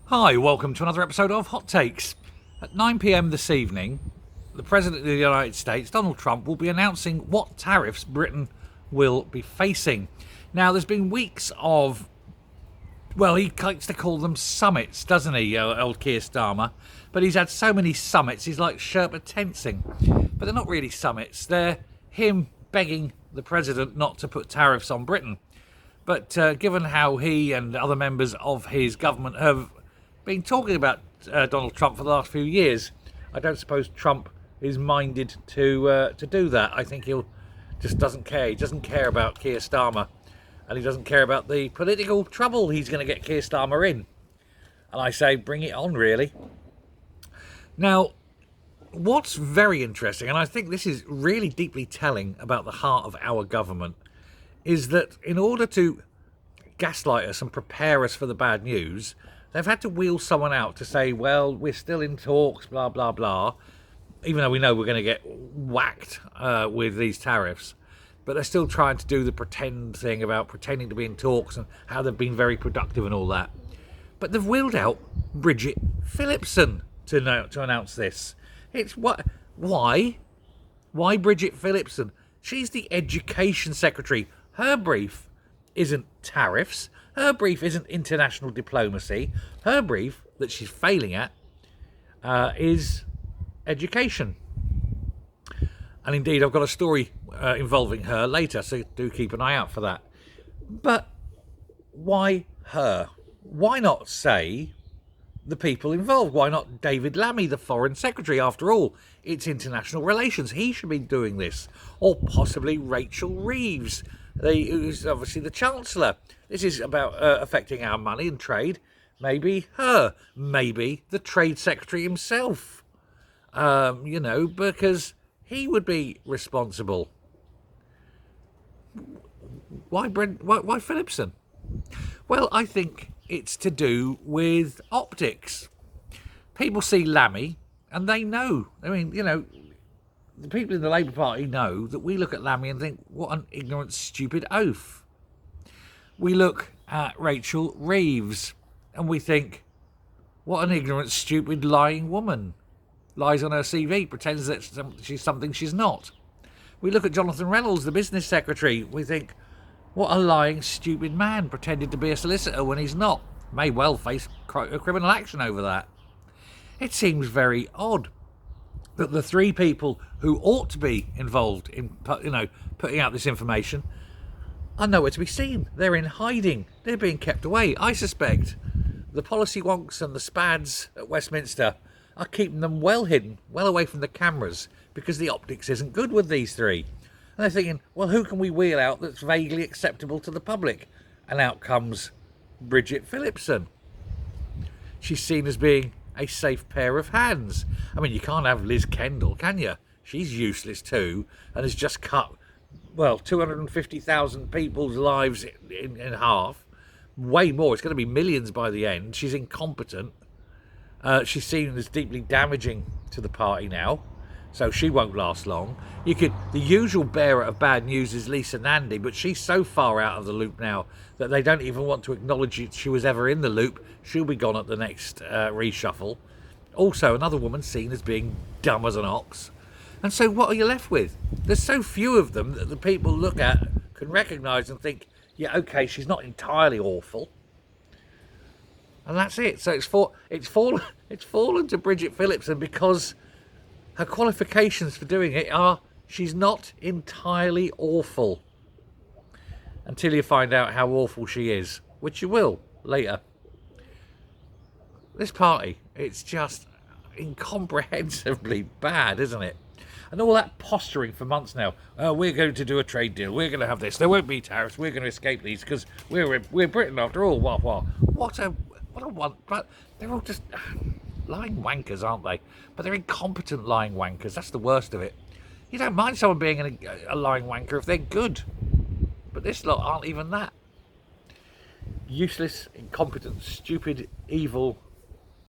Hi, welcome to another episode of Hot Takes. At 9 p.m. this evening, the President of the United States, Donald Trump, will be announcing what tariffs Britain will be facing. Now, there's been weeks of, well, he likes to call them summits, doesn't he, old Keir Starmer? But he's had so many summits, he's like Sherpa tensing. But they're not really summits, they're him begging the President not to put tariffs on Britain. But given how he and other members of his government have been talking about Donald Trump for the last few years, I don't suppose Trump is minded to do that. I think he'll just doesn't care. He doesn't care about Keir Starmer, and he doesn't care about the political trouble he's going to get Keir Starmer in. And I say, bring it on, really. Now, what's very interesting, and I think this is really deeply telling about the heart of our government, is that in order to gaslight us and prepare us for the bad news, they've had to wheel someone out to say, well, we're still in talks, blah, blah, blah, even though we know we're going to get whacked with these tariffs. But they're still trying to do the pretend thing about pretending to be in talks and how they've been very productive and all that. But they've wheeled out Bridget Phillipson to announce this. It's what? Why? Why Bridget Phillipson? She's the Education Secretary. Her brief isn't tariffs. Her brief isn't international diplomacy. Her brief that she's failing at is education. And indeed, I've got a story involving her later, so do keep an eye out for that. But why her? Why not say the people involved? Why not David Lammy, the Foreign Secretary? After all, it's international relations. He should be doing this. Or possibly Rachel Reeves, who's obviously the Chancellor. This is about affecting our money and trade. Maybe her. Maybe the Trade Secretary himself. Because he would be responsible. Why Phillipson? Well, I think it's to do with optics. People see Lammy and they know. I mean, the people in the Labour Party know that we look at Lammy and think, what an ignorant, stupid oaf. We look at Rachel Reeves and we think, what an ignorant, stupid, lying woman. Lies on her CV, pretends that she's something she's not. We look at Jonathan Reynolds, the business secretary. We think, what a lying, stupid man, pretended to be a solicitor when he's not. May well face criminal action over that. It seems very odd that the three people who ought to be involved in, putting out this information are nowhere to be seen. They're in hiding. They're being kept away. I suspect the policy wonks and the spads at Westminster are keeping them well hidden, well away from the cameras, because the optics isn't good with these three. And they're thinking, well, who can we wheel out that's vaguely acceptable to the public? And out comes Bridget Phillipson. She's seen as being a safe pair of hands. I mean, you can't have Liz Kendall, can you? She's useless too, and has just cut, 250,000 people's lives in half. Way more. It's going to be millions by the end. She's incompetent. She's seen as deeply damaging to the party now, so she won't last long. The usual bearer of bad news is Lisa Nandy, but she's so far out of the loop now that they don't even want to acknowledge she was ever in the loop. She'll be gone at the next reshuffle. Also, another woman seen as being dumb as an ox. And so what are you left with? There's so few of them that the people look at, can recognise and think, yeah, okay, she's not entirely awful. And that's it. So it's fallen to Bridget Phillipson because her qualifications for doing it are she's not entirely awful. Until you find out how awful she is, which you will later. This party, it's just incomprehensibly bad, isn't it? And all that posturing for months now. We're going to do a trade deal. We're going to have this. There won't be tariffs. We're going to escape these because we're Britain after all. What a one. But they're all just lying wankers, aren't they? But they're incompetent lying wankers. That's the worst of it. You don't mind someone being a lying wanker if they're good. But this lot aren't even that. Useless, incompetent, stupid, evil,